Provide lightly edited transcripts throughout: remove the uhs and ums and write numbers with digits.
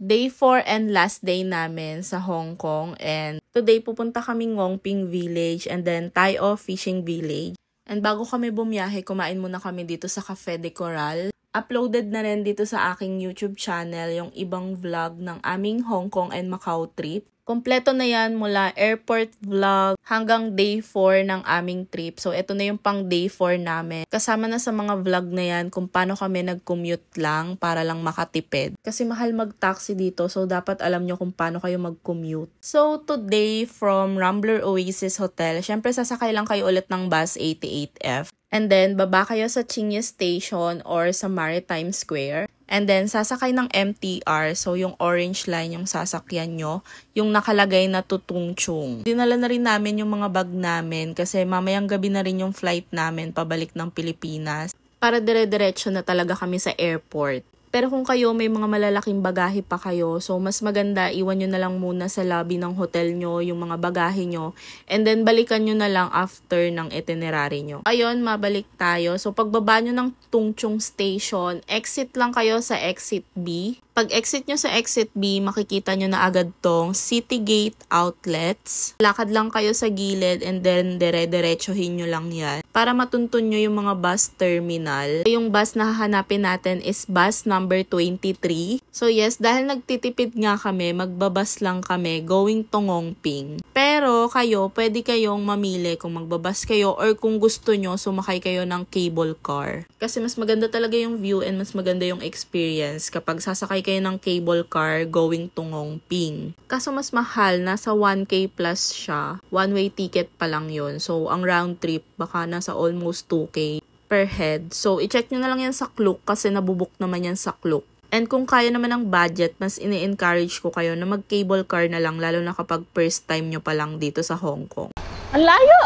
Day 4 and last day namin sa Hong Kong, and today pupunta kami Ngongping Village and then Tai O Fishing Village. And bago kami bumiyahe, kumain muna kami dito sa Cafe de Coral. Uploaded na rin dito sa aking YouTube channel yung ibang vlog ng aming Hong Kong and Macau trip. Kompleto na yan mula airport vlog hanggang day 4 ng aming trip. So, ito na yung pang day 4 namin. Kasama na sa mga vlog na yan kung paano kami nag-commute lang para lang makatipid. Kasi mahal mag-taxi dito, so dapat alam nyo kung paano kayo mag-commute. So, today from Rambler Oasis Hotel, syempre sasakay lang kayo ulit ng bus 88F. And then, baba kayo sa Chinya Station or sa Maritime Square. And then, sasakay ng MTR. So, yung orange line yung sasakyan nyo. Yung nakalagay na Tutong Chung. Dinala na rin namin yung mga bag namin kasi mamayang gabi na rin yung flight namin pabalik ng Pilipinas. Para dire-diretso na talaga kami sa airport. Pero kung kayo may mga malalaking bagahe pa kayo, so mas maganda iwan nyo na lang muna sa lobby ng hotel nyo yung mga bagahe nyo. And then balikan nyo na lang after ng itinerary nyo. Ayun, mabalik tayo. So pagbaba nyo ng Tung Chung Station, exit lang kayo sa exit B. Pag exit nyo sa exit B, makikita nyo na agad tong Citygate Outlets. Lakad lang kayo sa gilid and then dire-diretsohin nyo lang yan. Para matuntun nyo yung mga bus terminal. Yung bus na hahanapin natin is bus number 23. So yes, dahil nagtitipid nga kami, magbabas lang kami going to Ngongping. Pero kayo, pwede kayong mamili kung magbabas kayo or kung gusto nyo, sumakay kayo ng cable car. Kasi mas maganda talaga yung view and mas maganda yung experience kapag sasakay kayo ng cable car going to Ngongping. Kaso mas mahal, nasa 1K plus siya. One-way ticket pa lang yun. So, ang round trip, baka nasa almost 2K per head. So, i-check nyo na lang yan sa Klook kasi nabubuk naman yan sa Klook. And kung kaya naman ng budget, mas ini-encourage ko kayo na mag-cable car na lang, lalo na kapag first time nyo pa lang dito sa Hong Kong. Ang layo!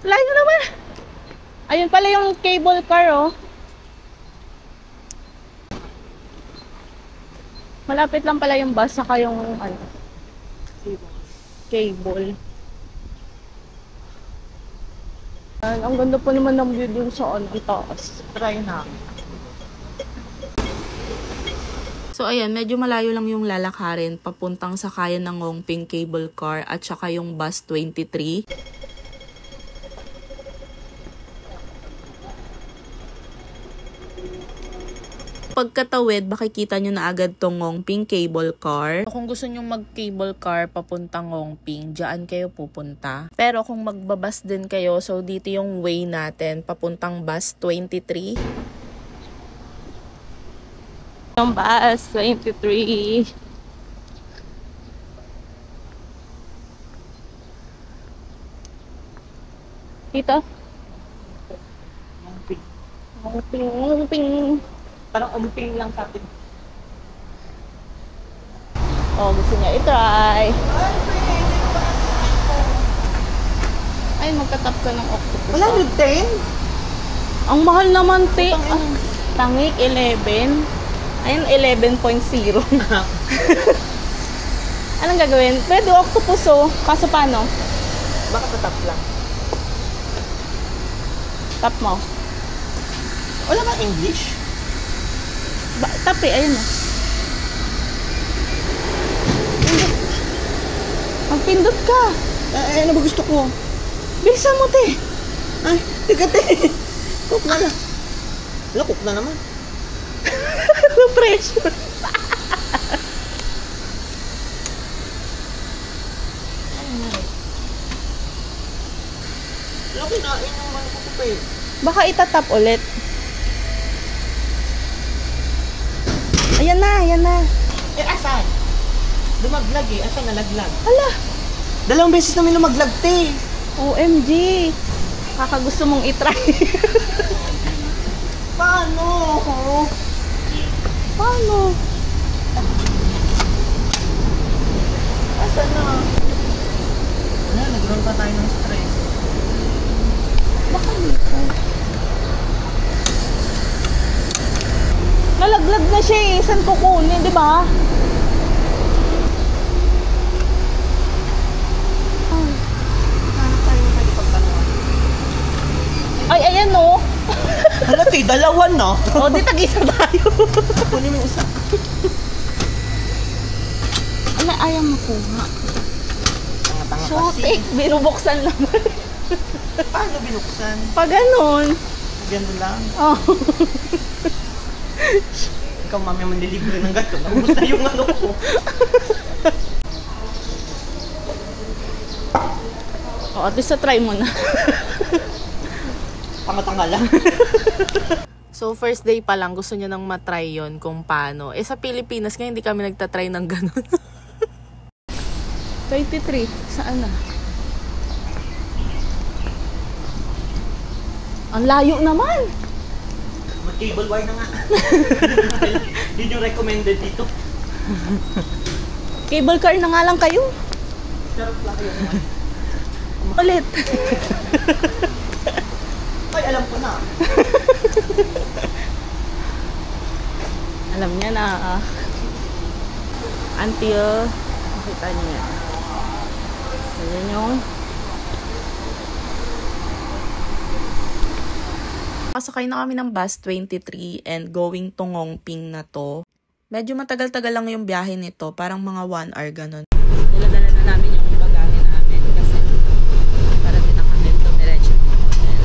Layo naman! Ayun pala yung cable car, oh. Malapit lang pala yung bus, saka yung ano, cable. Ang ganda po naman ng view dun sa ang taas. Try na. So ayan, medyo malayo lang yung lalakarin papuntang sakayan ng Ngongping cable car at saka yung bus 23. Pagkatawid, makikita nyo na agad tong Ngongping cable car. Kung gusto nyo mag-cable car papuntang Ngongping, dyan kayo pupunta. Pero kung magbabas din kayo, so dito yung way natin, papuntang bus 23. Yung bus 23. Dito? Ngongping. Ngongping. Parang umping lang sa atin. Oh, gusto niya i-try. Ay, magka-tap ka ng octopus. Wala, 10? Ang mahal naman, te. Tangik, 11. Ayun, 11.0. Anong gagawin? Pwede octopus, oh. Kaso paano? Baka tatap lang. Tap mo. Wala bang English? Tap eh, ayun oh. Magpindot ka. Ano ba gusto ko? Bilisan mo, te. Ay, teka, te. Cook na lang. Wala, cook na naman. No pressure. Wala, kinain yung ano ko pa eh. Baka itatap ulit. Ayan na, ayan na. Eh, asan? Lumaglag eh. Asan nalaglag? Hala. 2 beses namin lumaglag, te. OMG. Kakagusto mong itry. Paano? Paano? Asan na? Ano, nag-roll pa tayo ng stress. Baka dito. Nalaglag na siya eh. Saan kukunin, di ba? Dalawa na. O, di tag-isa tayo. Kunin mo yung isa. Ala, ayaw makuha. Tanga-tanga So, kasi. binubuksan naman. Paano binuksan? Pag ganon. Ganun lang. Oh. Ikaw mami ang manlilibre ng gato. Naubos na yung ano ko. O, at least try mo na. Tanga-tanga lang. So, first day pa lang, gusto niya nang matry yon kung paano. Eh, sa Pilipinas nga, hindi kami nagtatry ng ganun. 23. Saan na? Ang layo naman. Mag-cable wire na nga. Yun yung recommended dito. Cable car na nga lang kayo. Sarap lang kayo naman. Ulit. Ay, alam ko na. Alam niya na. Until makita niya. So, yan yung Pasakay na kami ng bus 23 and going to Ngongping na to. Medyo matagal-tagal lang yung biyahe nito, parang mga 1 hour ganun. Niladala na namin yung bagahe namin kasi para din na kami dumiretso ng hotel.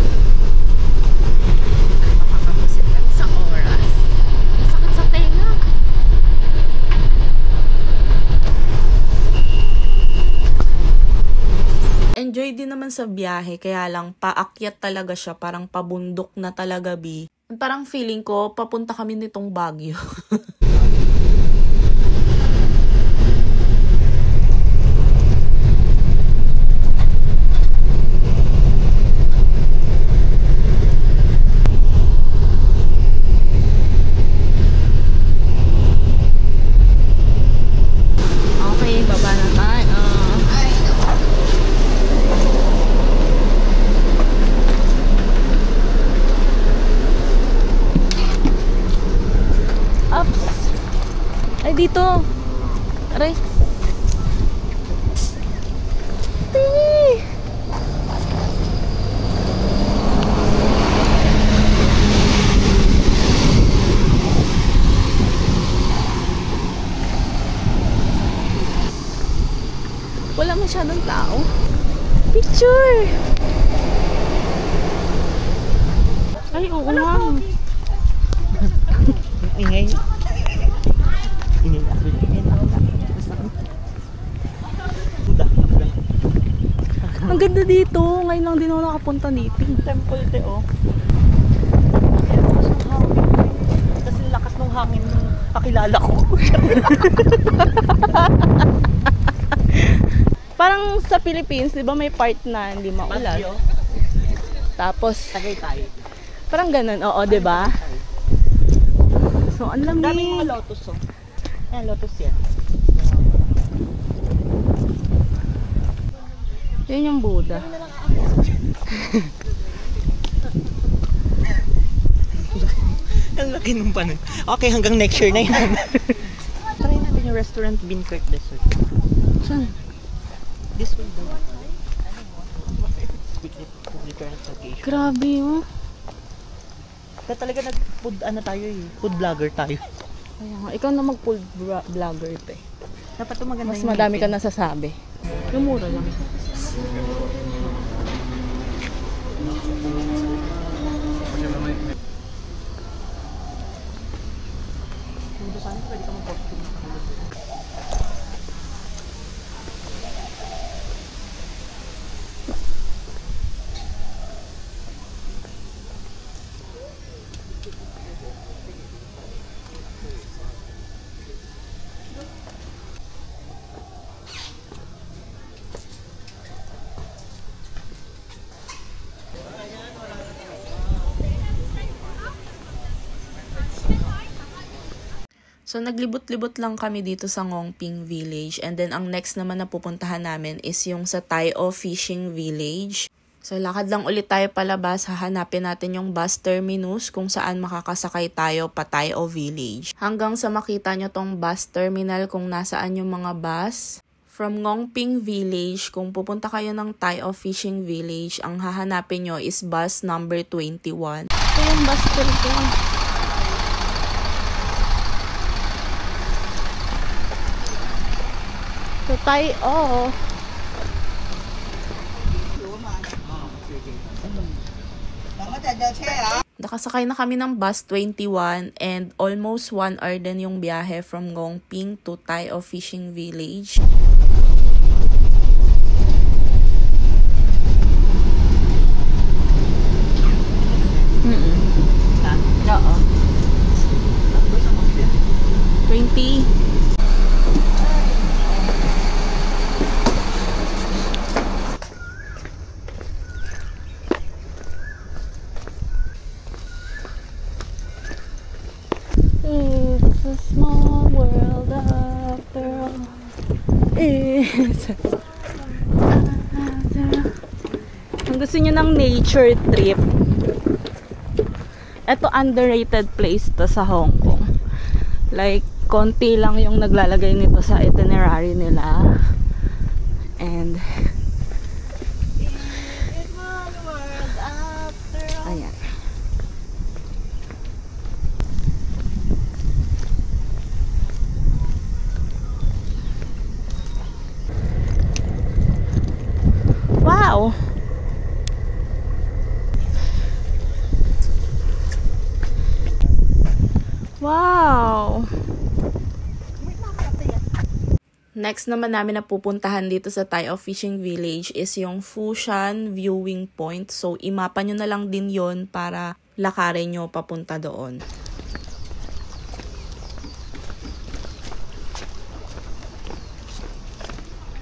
Ay, makakapusit kami sa oras. Sakit sa tenga. Enjoy din naman sa biyahe, kaya lang paakyat talaga siya, parang pabundok na talaga, bi. Parang feeling ko, papunta kami nitong Baguio. okay, baba na tayo. Ups. Ay, dito. Aray. Tingi. Wala masyadong tao. Picture. Ay, oo nga. Ingay. Ingay na. Ang ganda dito. Ngayon lang din ako nakapunta dito. Temple te, oh. Kasi lakas ng hangin nung pakilala ko. Parang sa Philippines, di ba may part na hindi maulan? Baguio. Tapos, Tagaytay. parang ganun. Oo, di ba? So, ang lamig. Daming mga lotus, oh. Ayan, lotus yan. Yun yung Buddha. Ang laki nung panon. Okay, hanggang next year na yan. Try natin yung restaurant Beancurd Dessert. Saan? This way daw. Public transportation. Grabe, oh. Kaya talaga nag-food, ano tayo eh. Food vlogger tayo. Kaya nga, ikaw na mag-food vlogger, pe. Dapat ito maganda Mas yung madami ka ngipin. nasasabi. Yung mura lang. Sana pwede ka mag-costume. So, naglibot-libot lang kami dito sa Ngongping Village. And then, ang next naman na pupuntahan namin is yung sa Tai-O Fishing Village. So, lakad lang ulit tayo palabas. Hahanapin natin yung bus terminus kung saan makakasakay tayo pa Tai-O Village. Hanggang sa makita nyo tong bus terminal kung nasaan yung mga bus. From Ngongping Village, kung pupunta kayo ng Tai-O Fishing Village, ang hahanapin nyo is bus number 21. Ito yung bus station. So tayo. Nakasakay na kami ng bus 21 and almost 1 hour din yung biyahe from Ngongping to Tai O Fishing Village. Oo. 20. It's a small world after all. Kung gusto niyo ng nature trip, eto underrated place to sa Hong Kong. Like, konti lang yung naglalagay nito sa itinerary nila. And ayan. Wow! Wow! Next naman namin na pupuntahan dito sa Tai O Fishing Village is yung Fushan Viewing Point. So, imapa nyo na lang din yon para lakarin nyo papunta doon.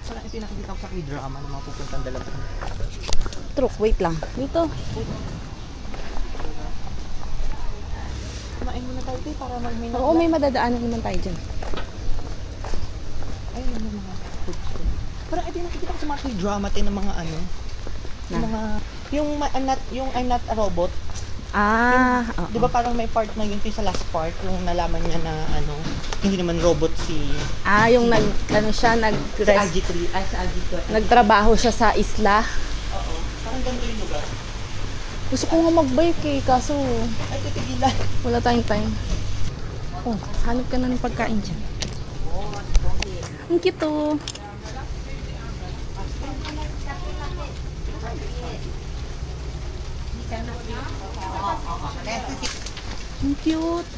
Parang ito yung nakikita ko sa k-drama na mga pupuntang dalawa. Truk, wait lang. Dito. Kumain muna tayo tayo para mag-minute. Oo, may madadaanan naman tayo dyan. Ayun yung mga food store. Parang ito yung nakikita ko sa mga k-drama tayo ng mga ano. Na? Mga, yung I'm not a robot. Ah, oo. Di ba parang may part na yun sa last part, yung nalaman niya na ano, hindi naman robot si Ah, yung ano siya, si AG3, ay sa AG2. nagtrabaho siya sa isla. Oo. Parang ganito yung lugar. Gusto ko nga mag-bike eh, kaso Ay, titigilan. wala tayong time. Oh, hanap ka na ng pagkain dyan. Ang cute oh. Ang cute.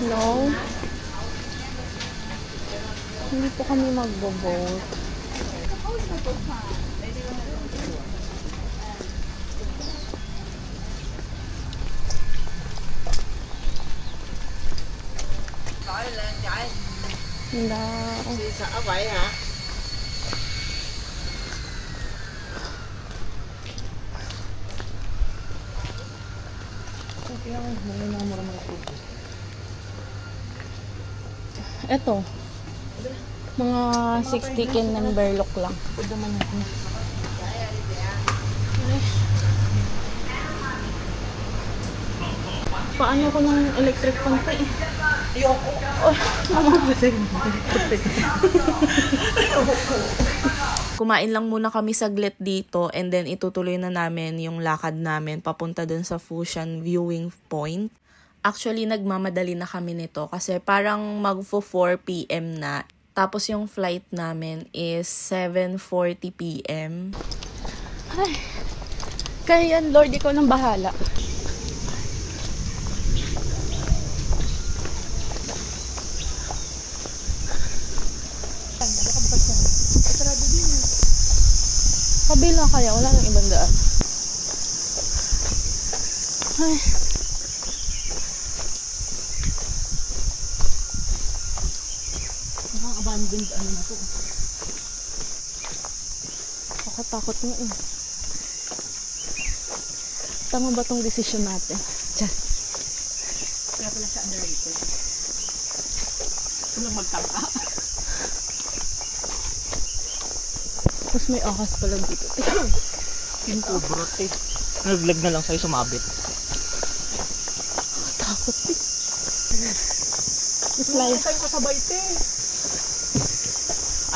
No. Hindi po kami magbo-boat. Hindi. Sợ vậy hả? Eto. Mga 60 kin number lock lang. Paano ko ng electric fan pa eh? Ayoko. Oh, mamamatay. Kumain lang muna kami saglit dito and then itutuloy na namin yung lakad namin papunta dun sa Fushan Viewing Point. Actually, nagmamadali na kami nito kasi parang magfo 4 p.m. na. Tapos yung flight namin is 7:40 p.m. Ay, kaya yan, Lord, ikaw nang bahala. Kabila kaya, wala nang ibang daan. Ay. Abandoned ano na to. Nakatakot nga eh. Tama ba tong desisyon natin? Diyan. Kaya pala siya underrated. Walang magtangka. Tapos may ahas pala dito. Yung kubrot eh. Naglag na lang sa'yo sumabit. Takot eh. Slide. Tayo kasabay te.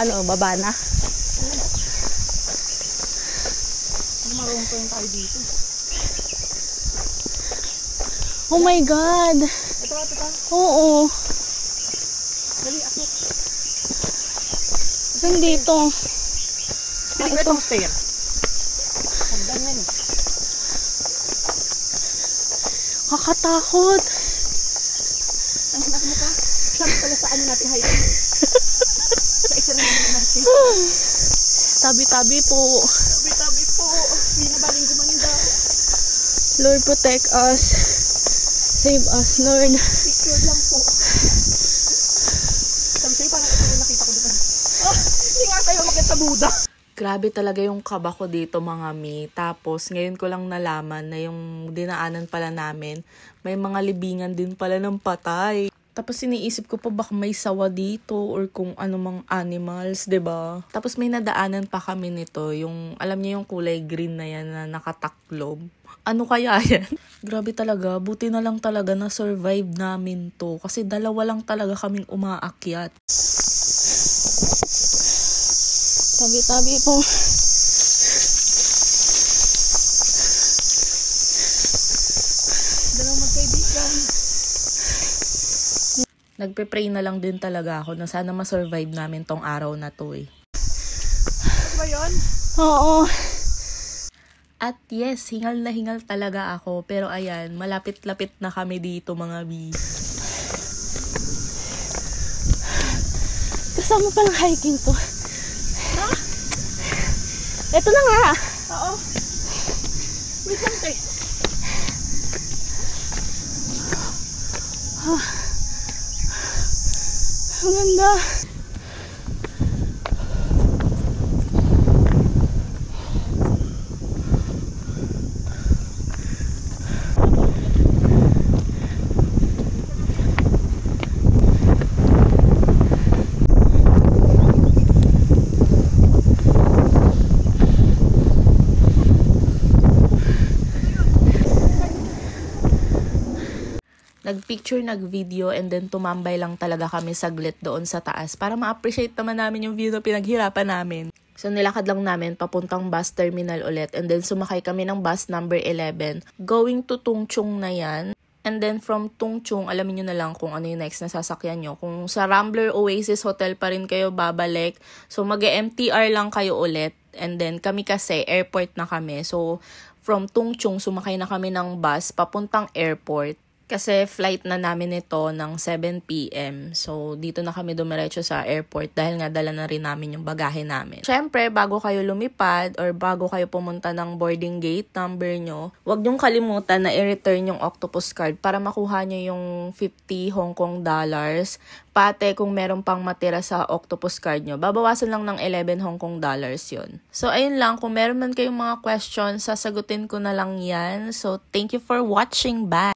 Ano, baba na? Marunong pa yung tayo dito. Oh my God! Ito. Oo. Dali, akit. Saan dito? Piling ko itong stair. Hagdan yan eh. Kakatakot. Ang hinak mo ka. Saan pala sa ano natin hiking? Sa isa rin naman natin. Tabi-tabi po. Tabi-tabi po. Hindi na baling gumanda. Lord, protect us. Save us, Lord. Picture lang po. Sabi sa'yo, parang ito yung nakita ko doon. Hindi nga tayo makit sa Buddha. Grabe talaga yung kaba ko dito mga mi. Tapos ngayon ko lang nalaman na yung dinaanan pala namin, may mga libingan din pala ng patay. Tapos iniisip ko pa baka may sawa dito or kung ano mang animals, 'di ba? Tapos may nadaanan pa kami nito, yung alam niyo yung kulay green na yan na nakataklob. Ano kaya yan? Grabe talaga, buti na lang talaga na survive namin to kasi dalawa lang talaga kaming umaakyat. Tabi-tabi po. Dalawang magkaibigan. Nagpe-pray na lang din talaga ako na sana ma-survive namin tong araw na to eh. Ano ba yun? Oo. At yes, hingal na hingal talaga ako. Pero ayan, malapit-lapit na kami dito mga bi. Kasama pa ng hiking to. Ha? Ito na nga. Oo. Wait lang te. Ang ganda. Nag-picture, nag-video, and then tumambay lang talaga kami saglit doon sa taas para ma-appreciate naman namin yung view na pinaghirapan namin. So nilakad lang namin papuntang bus terminal ulit and then sumakay kami ng bus number 11 going to Tungchung na yan. And then from Tungchung, alamin nyo na lang kung ano yung next na sasakyan nyo. Kung sa Rambler Oasis Hotel pa rin kayo babalik, so mag-MTR lang kayo ulit. And then kami kasi airport na kami. So from Tungchung, sumakay na kami ng bus papuntang airport. Kasi flight na namin ito ng 7 p.m. So, dito na kami dumiretso sa airport dahil nga dala na rin namin yung bagahe namin. Siyempre, bago kayo lumipad or bago kayo pumunta ng boarding gate number nyo, huwag nyong kalimutan na i-return yung octopus card para makuha nyo yung 50 Hong Kong dollars. Pate, kung meron pang matira sa octopus card nyo, babawasan lang ng 11 Hong Kong dollars yun. So, ayun lang. Kung meron man kayong mga questions, sasagutin ko na lang yan. So, thank you for watching. Bye!